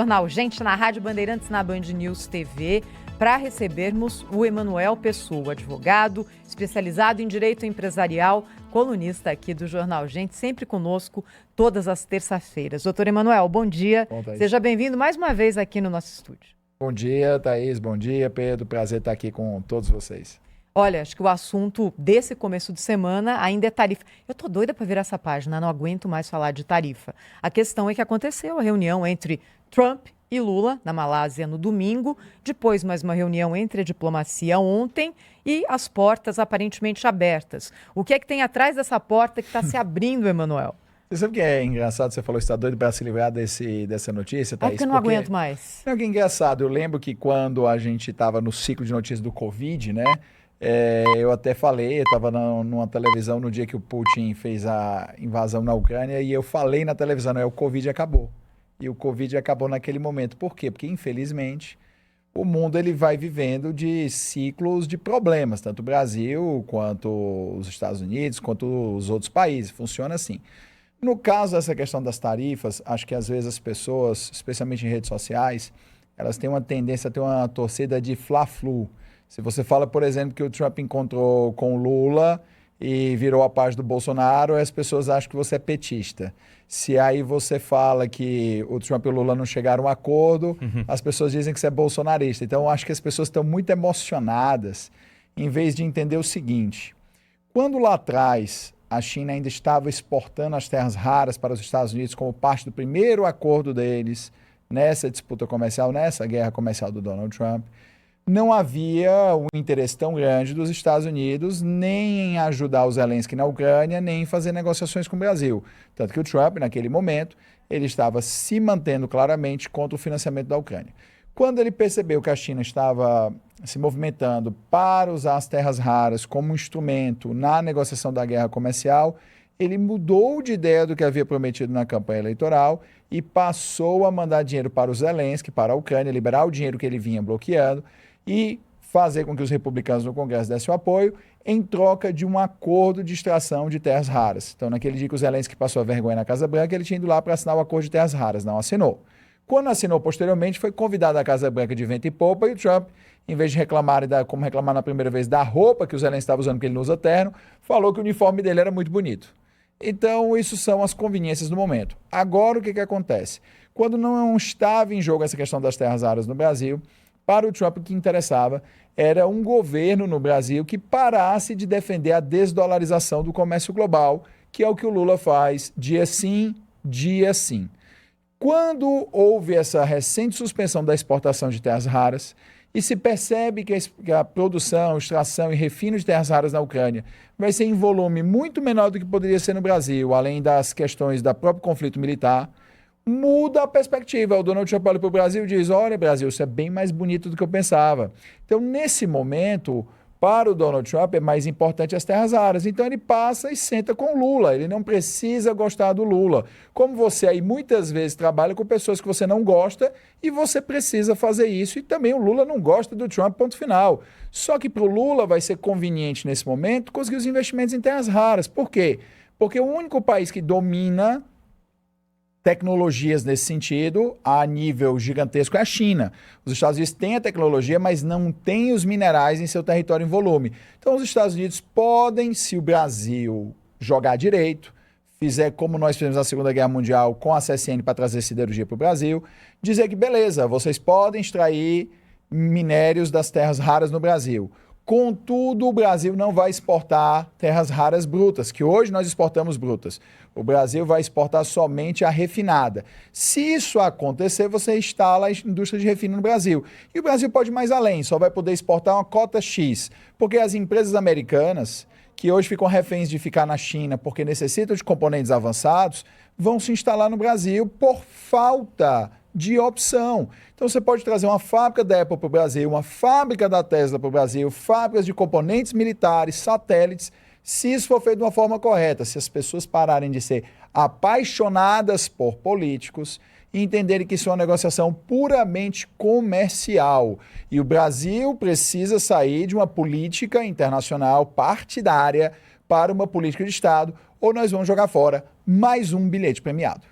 Jornal Gente na Rádio Bandeirantes na Band News TV para recebermos o Emanuel Pessoa, advogado, especializado em direito empresarial, colunista aqui do Jornal Gente, sempre conosco todas as terças-feiras. Doutor Emanuel, bom dia. Bom, seja bem-vindo mais uma vez aqui no nosso estúdio. Bom dia, Thaís. Bom dia, Pedro. Prazer estar aqui com todos vocês. Olha, acho que o assunto desse começo de semana ainda é tarifa. Eu tô doida para virar essa página, não aguento mais falar de tarifa. A questão é que aconteceu a reunião entre Trump e Lula na Malásia no domingo, depois mais uma reunião entre a diplomacia ontem e as portas aparentemente abertas. O que é que tem atrás dessa porta que está se abrindo, Emanuel? Você sabe que é engraçado, você falou que está doido para se livrar dessa notícia, Thaís? É porque eu não aguento mais. É que é engraçado, eu lembro que quando a gente estava no ciclo de notícias do Covid, né? Eu até falei, eu estava numa televisão no dia que o Putin fez a invasão na Ucrânia e eu falei na televisão, o Covid acabou. E o Covid acabou naquele momento. Por quê? Porque, infelizmente, o mundo ele vai vivendo de ciclos de problemas, tanto o Brasil, quanto os Estados Unidos, quanto os outros países. Funciona assim. No caso dessa questão das tarifas, acho que às vezes as pessoas, especialmente em redes sociais, elas têm uma tendência a ter uma torcida de fla-flu. Se você fala, por exemplo, que o Trump encontrou com o Lula e virou a paz do Bolsonaro, as pessoas acham que você é petista. Se aí você fala que o Trump e o Lula não chegaram a um acordo, as pessoas dizem que você é bolsonarista. Então, eu acho que as pessoas estão muito emocionadas, em vez de entender o seguinte. Quando lá atrás a China ainda estava exportando as terras raras para os Estados Unidos como parte do primeiro acordo deles nessa disputa comercial, nessa guerra comercial do Donald Trump, não havia um interesse tão grande dos Estados Unidos nem em ajudar o Zelensky na Ucrânia, nem em fazer negociações com o Brasil. Tanto que o Trump, naquele momento, ele estava se mantendo claramente contra o financiamento da Ucrânia. Quando ele percebeu que a China estava se movimentando para usar as terras raras como instrumento na negociação da guerra comercial, ele mudou de ideia do que havia prometido na campanha eleitoral e passou a mandar dinheiro para o Zelensky, para a Ucrânia, liberar o dinheiro que ele vinha bloqueando e fazer com que os republicanos no Congresso dessem o apoio em troca de um acordo de extração de terras raras. Então, naquele dia que o Zelensky passou a vergonha na Casa Branca, ele tinha ido lá para assinar o acordo de terras raras, não assinou. Quando assinou posteriormente, foi convidado à Casa Branca de vento e popa e o Trump, em vez de reclamar, como reclamar na primeira vez, da roupa que o Zelensky estava usando, porque ele não usa terno, falou que o uniforme dele era muito bonito. Então, isso são as conveniências do momento. Agora, o que acontece? Quando não estava em jogo essa questão das terras raras no Brasil, para o Trump o que interessava era um governo no Brasil que parasse de defender a desdolarização do comércio global, que é o que o Lula faz dia sim, dia sim. Quando houve essa recente suspensão da exportação de terras raras e se percebe que a produção, extração e refino de terras raras na Ucrânia vai ser em volume muito menor do que poderia ser no Brasil, além das questões do próprio conflito militar, muda a perspectiva. O Donald Trump olha para o Brasil e diz, olha, Brasil, isso é bem mais bonito do que eu pensava. Então, nesse momento, para o Donald Trump é mais importante as terras raras. Então, ele passa e senta com o Lula. Ele não precisa gostar do Lula. Como você aí muitas vezes trabalha com pessoas que você não gosta e você precisa fazer isso. E também o Lula não gosta do Trump, ponto final. Só que para o Lula vai ser conveniente nesse momento conseguir os investimentos em terras raras. Por quê? Porque o único país que domina tecnologias nesse sentido a nível gigantesco é a China. Os Estados Unidos têm a tecnologia, mas não têm os minerais em seu território em volume. Então os Estados Unidos podem, se o Brasil jogar direito, fizer como nós fizemos na Segunda Guerra Mundial com a CSN para trazer siderurgia para o Brasil, dizer que beleza, vocês podem extrair minérios das terras raras no Brasil. Contudo, o Brasil não vai exportar terras raras brutas, que hoje nós exportamos brutas. O Brasil vai exportar somente a refinada. Se isso acontecer, você instala a indústria de refino no Brasil. E o Brasil pode ir mais além, só vai poder exportar uma cota X. Porque as empresas americanas, que hoje ficam reféns de ficar na China porque necessitam de componentes avançados, vão se instalar no Brasil por falta de opção. Então você pode trazer uma fábrica da Apple para o Brasil, uma fábrica da Tesla para o Brasil, fábricas de componentes militares, satélites, se isso for feito de uma forma correta, se as pessoas pararem de ser apaixonadas por políticos e entenderem que isso é uma negociação puramente comercial. E o Brasil precisa sair de uma política internacional partidária para uma política de Estado, ou nós vamos jogar fora mais um bilhete premiado.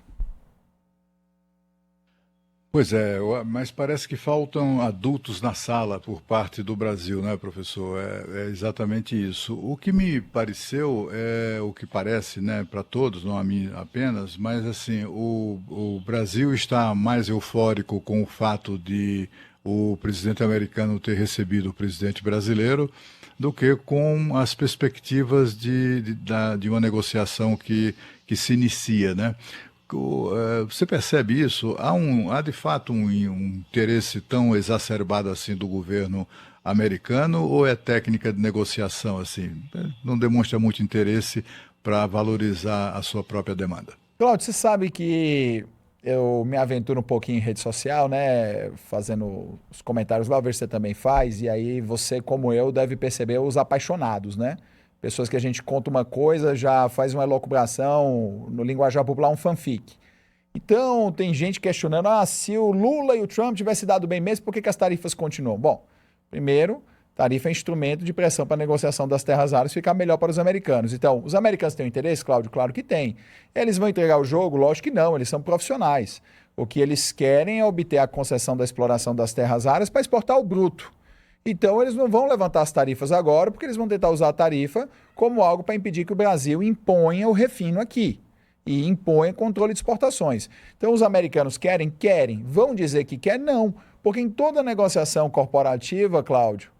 Pois é, mas parece que faltam adultos na sala por parte do Brasil, né, professor? É exatamente isso. O que me pareceu é o que parece, né, para todos, não a mim apenas, mas assim, o Brasil está mais eufórico com o fato de o presidente americano ter recebido o presidente brasileiro do que com as perspectivas de uma negociação que se inicia, né? Você percebe isso? Há de fato um interesse tão exacerbado assim do governo americano ou é técnica de negociação assim? Não demonstra muito interesse para valorizar a sua própria demanda. Claudio, você sabe que eu me aventuro um pouquinho em rede social, né? Fazendo os comentários lá, eu vejo que você também faz, e aí você, como eu, deve perceber os apaixonados, né? Pessoas que a gente conta uma coisa, já faz uma elucubração, no linguajar popular, um fanfic. Então, tem gente questionando, se o Lula e o Trump tivessem dado bem mesmo, por que as tarifas continuam? Bom, primeiro, tarifa é instrumento de pressão para a negociação das terras raras ficar melhor para os americanos. Então, os americanos têm interesse, Cláudio? Claro que tem. Eles vão entregar o jogo? Lógico que não, eles são profissionais. O que eles querem é obter a concessão da exploração das terras raras para exportar o bruto. Então, eles não vão levantar as tarifas agora, porque eles vão tentar usar a tarifa como algo para impedir que o Brasil imponha o refino aqui e imponha controle de exportações. Então, os americanos querem? Querem. Vão dizer que quer? Não. Porque em toda negociação corporativa, Cláudio,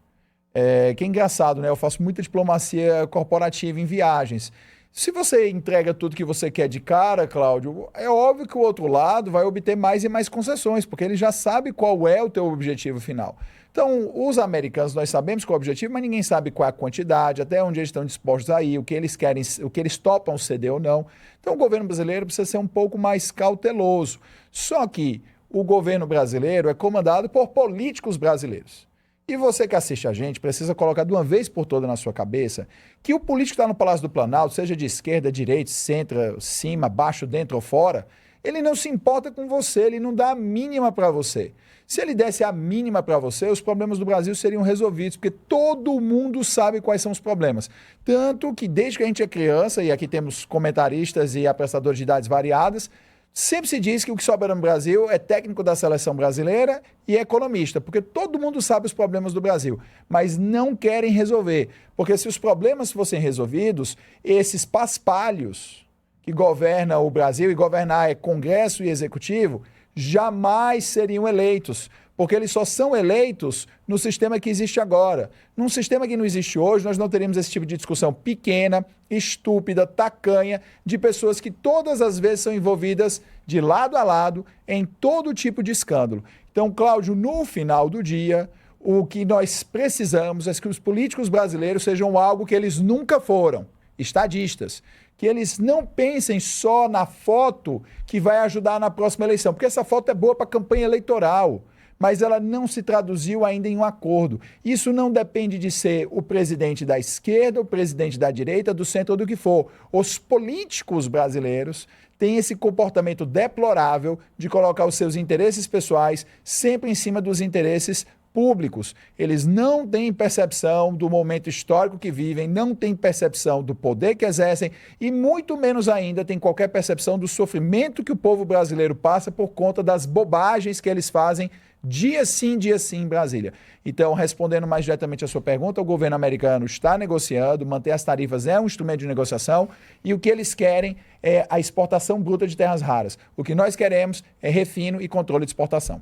que é engraçado, né? Eu faço muita diplomacia corporativa em viagens. Se você entrega tudo que você quer de cara, Cláudio, é óbvio que o outro lado vai obter mais e mais concessões, porque ele já sabe qual é o teu objetivo final. Então, os americanos, nós sabemos qual é o objetivo, mas ninguém sabe qual é a quantidade, até onde eles estão dispostos a ir, o que eles querem, o que eles topam ceder ou não. Então, o governo brasileiro precisa ser um pouco mais cauteloso. Só que o governo brasileiro é comandado por políticos brasileiros. E você que assiste a gente precisa colocar de uma vez por todas na sua cabeça que o político que está no Palácio do Planalto, seja de esquerda, direita, centro, cima, baixo, dentro ou fora, ele não se importa com você, ele não dá a mínima para você. Se ele desse a mínima para você, os problemas do Brasil seriam resolvidos, porque todo mundo sabe quais são os problemas. Tanto que desde que a gente é criança, e aqui temos comentaristas e apreciadores de idades variadas, sempre se diz que o que sobra no Brasil é técnico da seleção brasileira e economista, porque todo mundo sabe os problemas do Brasil, mas não querem resolver. Porque se os problemas fossem resolvidos, esses paspalhos que governam o Brasil, e governar é Congresso e Executivo, jamais seriam eleitos, porque eles só são eleitos no sistema que existe agora. Num sistema que não existe hoje, nós não teríamos esse tipo de discussão pequena, estúpida, tacanha, de pessoas que todas as vezes são envolvidas de lado a lado em todo tipo de escândalo. Então, Cláudio, no final do dia, o que nós precisamos é que os políticos brasileiros sejam algo que eles nunca foram, estadistas. Que eles não pensem só na foto que vai ajudar na próxima eleição, porque essa foto é boa para a campanha eleitoral, mas ela não se traduziu ainda em um acordo. Isso não depende de ser o presidente da esquerda, o presidente da direita, do centro ou do que for. Os políticos brasileiros têm esse comportamento deplorável de colocar os seus interesses pessoais sempre em cima dos interesses públicos. Eles não têm percepção do momento histórico que vivem, não têm percepção do poder que exercem e muito menos ainda têm qualquer percepção do sofrimento que o povo brasileiro passa por conta das bobagens que eles fazem dia sim em Brasília. Então, respondendo mais diretamente a sua pergunta, o governo americano está negociando, manter as tarifas é um instrumento de negociação e o que eles querem é a exportação bruta de terras raras. O que nós queremos é refino e controle de exportação.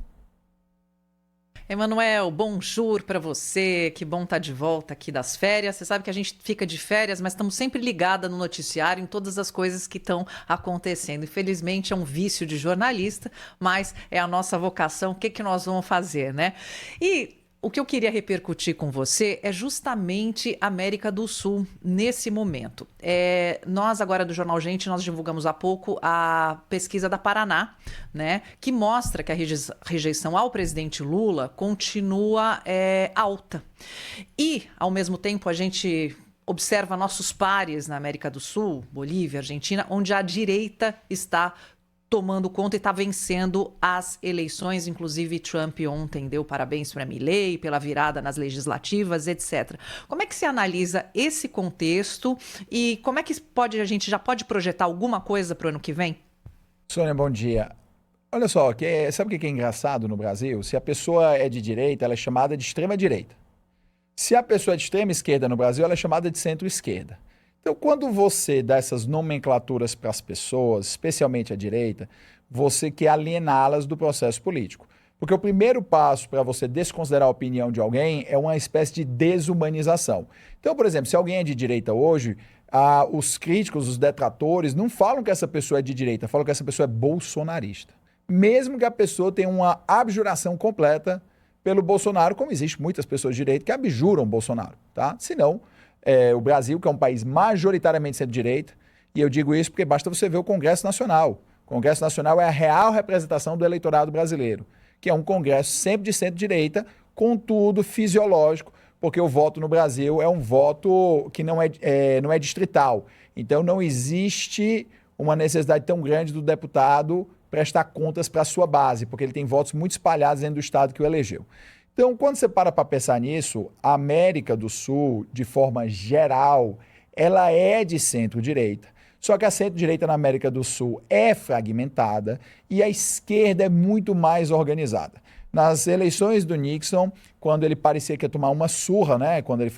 Emanuel, bonjour para você, que bom estar de volta aqui das férias. Você sabe que a gente fica de férias, mas estamos sempre ligada no noticiário, em todas as coisas que estão acontecendo. Infelizmente é um vício de jornalista, mas é a nossa vocação, o que nós vamos fazer, né? E o que eu queria repercutir com você é justamente a América do Sul nesse momento. Nós agora do Jornal Gente, nós divulgamos há pouco a pesquisa da Paraná, né, que mostra que a rejeição ao presidente Lula continua alta. E, ao mesmo tempo, a gente observa nossos pares na América do Sul, Bolívia, Argentina, onde a direita está tomando conta e está vencendo as eleições, inclusive Trump ontem deu parabéns para Milei pela virada nas legislativas, etc. Como é que se analisa esse contexto e como é que a gente já pode projetar alguma coisa para o ano que vem? Sônia, bom dia. Olha só, sabe o que é engraçado no Brasil? Se a pessoa é de direita, ela é chamada de extrema-direita. Se a pessoa é de extrema esquerda no Brasil, ela é chamada de centro-esquerda. Então, quando você dá essas nomenclaturas para as pessoas, especialmente a direita, você quer aliená-las do processo político. Porque o primeiro passo para você desconsiderar a opinião de alguém é uma espécie de desumanização. Então, por exemplo, se alguém é de direita hoje, os críticos, os detratores, não falam que essa pessoa é de direita, falam que essa pessoa é bolsonarista. Mesmo que a pessoa tenha uma abjuração completa pelo Bolsonaro, como existe muitas pessoas de direita que abjuram o Bolsonaro, tá? Senão, o Brasil, que é um país majoritariamente centro-direita, e eu digo isso porque basta você ver o Congresso Nacional. O Congresso Nacional é a real representação do eleitorado brasileiro, que é um congresso sempre de centro-direita, contudo fisiológico, porque o voto no Brasil é um voto que não é distrital. Então, não existe uma necessidade tão grande do deputado prestar contas para a sua base, porque ele tem votos muito espalhados dentro do estado que o elegeu. Então, quando você para pensar nisso, a América do Sul, de forma geral, ela é de centro-direita. Só que a centro-direita na América do Sul é fragmentada e a esquerda é muito mais organizada. Nas eleições do Nixon, quando ele parecia que ia tomar uma surra, né, quando ele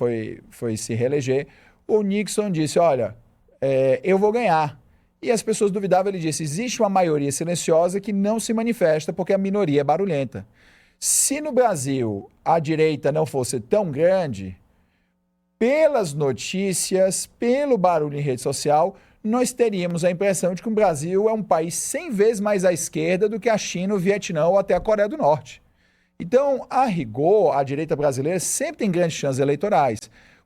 foi se reeleger, o Nixon disse, olha, eu vou ganhar. E as pessoas duvidavam, ele disse, existe uma maioria silenciosa que não se manifesta porque a minoria é barulhenta. Se no Brasil a direita não fosse tão grande, pelas notícias, pelo barulho em rede social, nós teríamos a impressão de que o Brasil é um país 100 vezes mais à esquerda do que a China, o Vietnã ou até a Coreia do Norte. Então, a rigor, a direita brasileira sempre tem grandes chances eleitorais.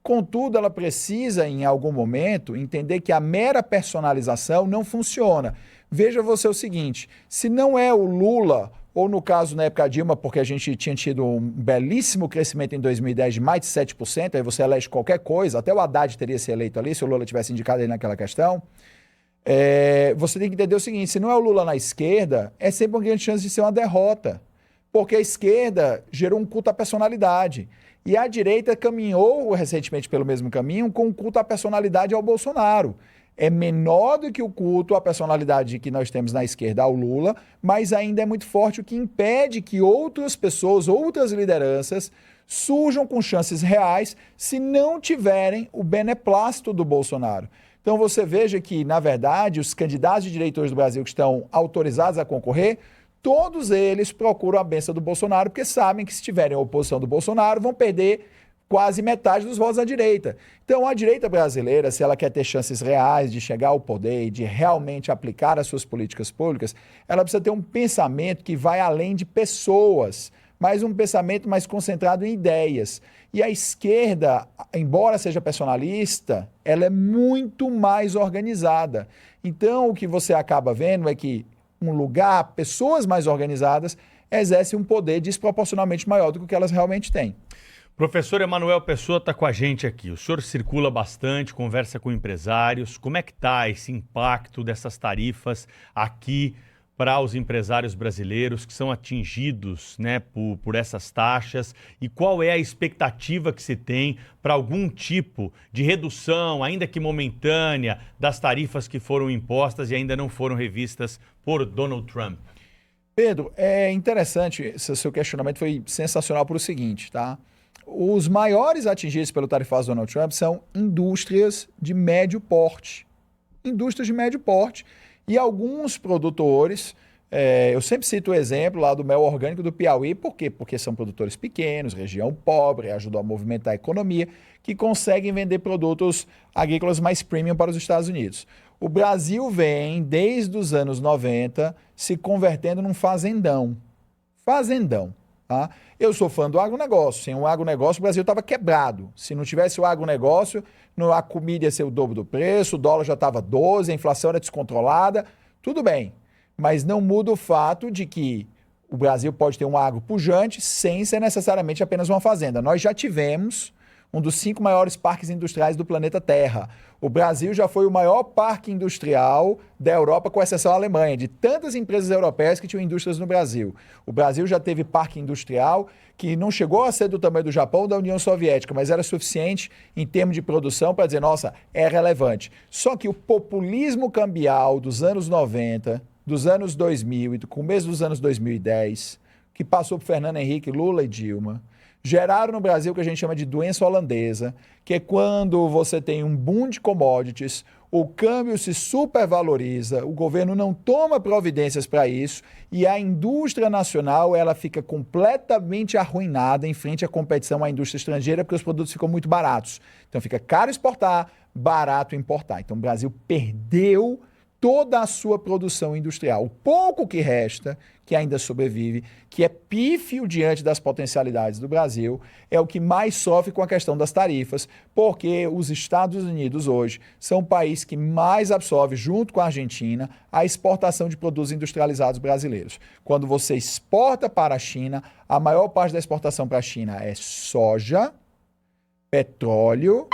Contudo, ela precisa, em algum momento, entender que a mera personalização não funciona. Veja você o seguinte, se não é o Lula, ou no caso, na época Dilma, porque a gente tinha tido um belíssimo crescimento em 2010 de mais de 7%, aí você elege qualquer coisa, até o Haddad teria se eleito ali, se o Lula tivesse indicado aí naquela questão. Você tem que entender o seguinte, se não é o Lula na esquerda, é sempre uma grande chance de ser uma derrota, porque a esquerda gerou um culto à personalidade. E a direita caminhou recentemente pelo mesmo caminho com o culto à personalidade ao Bolsonaro. É menor do que o culto à personalidade que nós temos na esquerda ao Lula, mas ainda é muito forte, o que impede que outras pessoas, outras lideranças, surjam com chances reais se não tiverem o beneplácito do Bolsonaro. Então você veja que, na verdade, os candidatos de direitores do Brasil que estão autorizados a concorrer, todos eles procuram a bênção do Bolsonaro, porque sabem que se tiverem a oposição do Bolsonaro, vão perder quase metade dos votos da direita. Então, a direita brasileira, se ela quer ter chances reais de chegar ao poder e de realmente aplicar as suas políticas públicas, ela precisa ter um pensamento que vai além de pessoas, mas um pensamento mais concentrado em ideias. E a esquerda, embora seja personalista, ela é muito mais organizada. Então, o que você acaba vendo é que um lugar, pessoas mais organizadas, exercem um poder desproporcionalmente maior do que o que elas realmente têm. Professor Emanuel Pessoa está com a gente aqui. O senhor circula bastante, conversa com empresários. Como é que está esse impacto dessas tarifas aqui para os empresários brasileiros que são atingidos, né, por essas taxas? E qual é a expectativa que se tem para algum tipo de redução, ainda que momentânea, das tarifas que foram impostas e ainda não foram revistas por Donald Trump? Pedro, é interessante, seu questionamento foi sensacional por o seguinte, tá? Os maiores atingidos pelo tarifaço Donald Trump são indústrias de médio porte. Indústrias de médio porte e alguns produtores, eu sempre cito o exemplo lá do mel orgânico do Piauí, por quê? Porque são produtores pequenos, região pobre, ajudam a movimentar a economia, que conseguem vender produtos agrícolas mais premium para os Estados Unidos. O Brasil vem, desde os anos 90, se convertendo num fazendão. Fazendão. Tá? Eu sou fã do agronegócio. Sem o agronegócio, o Brasil estava quebrado. Se não tivesse o agronegócio, a comida ia ser o dobro do preço, o dólar já estava 12, a inflação era descontrolada. Tudo bem, mas não muda o fato de que o Brasil pode ter um agro pujante sem ser necessariamente apenas uma fazenda. Nós já tivemos um dos 5 maiores parques industriais do planeta Terra. O Brasil já foi o maior parque industrial da Europa, com exceção da Alemanha, de tantas empresas europeias que tinham indústrias no Brasil. O Brasil já teve parque industrial que não chegou a ser do tamanho do Japão ou da União Soviética, mas era suficiente em termos de produção para dizer, nossa, é relevante. Só que o populismo cambial dos anos 90 dos anos 2000 e do começo dos anos 2010, que passou por Fernando Henrique, Lula e Dilma, geraram no Brasil o que a gente chama de doença holandesa, que é quando você tem um boom de commodities, o câmbio se supervaloriza, o governo não toma providências para isso e a indústria nacional ela fica completamente arruinada em frente à competição à indústria estrangeira porque os produtos ficam muito baratos. Então fica caro exportar, barato importar. Então o Brasil perdeu toda a sua produção industrial. O pouco que resta, que ainda sobrevive, que é pífio diante das potencialidades do Brasil, é o que mais sofre com a questão das tarifas, porque os Estados Unidos hoje são o país que mais absorve, junto com a Argentina, a exportação de produtos industrializados brasileiros. Quando você exporta para a China, a maior parte da exportação para a China é soja, petróleo,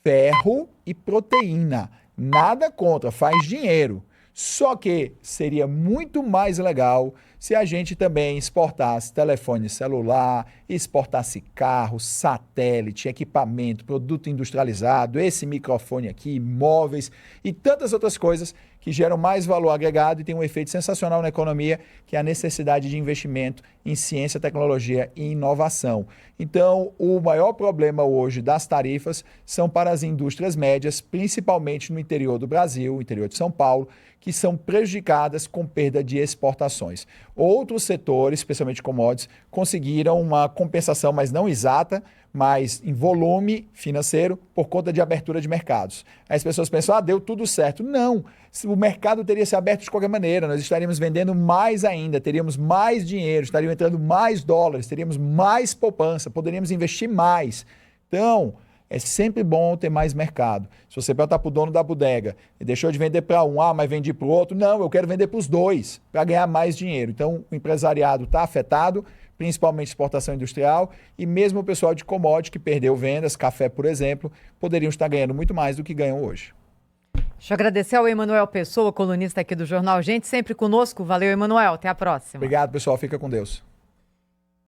ferro e proteína. Nada contra, faz dinheiro. Só que seria muito mais legal se a gente também exportasse telefone celular, exportasse carro, satélite, equipamento, produto industrializado, esse microfone aqui, móveis e tantas outras coisas que geram mais valor agregado e tem um efeito sensacional na economia, que é a necessidade de investimento em ciência, tecnologia e inovação. Então, o maior problema hoje das tarifas são para as indústrias médias, principalmente no interior do Brasil, interior de São Paulo, que são prejudicadas com perda de exportações. Outros setores, especialmente commodities, conseguiram uma compensação, mas não exata, mas em volume financeiro, por conta de abertura de mercados. Aí as pessoas pensam, deu tudo certo. Não, o mercado teria se aberto de qualquer maneira, nós estaríamos vendendo mais ainda, teríamos mais dinheiro, estariam entrando mais dólares, teríamos mais poupança, poderíamos investir mais. Então, é sempre bom ter mais mercado. Se você perguntar para o dono da bodega, deixou de vender para um, mas vendi para o outro, não, eu quero vender para os dois, para ganhar mais dinheiro. Então, o empresariado está afetado, principalmente exportação industrial, e mesmo o pessoal de commodity que perdeu vendas, café, por exemplo, poderiam estar ganhando muito mais do que ganham hoje. Deixa eu agradecer ao Emanuel Pessoa, colunista aqui do Jornal Gente, sempre conosco. Valeu, Emanuel. Até a próxima. Obrigado, pessoal. Fica com Deus.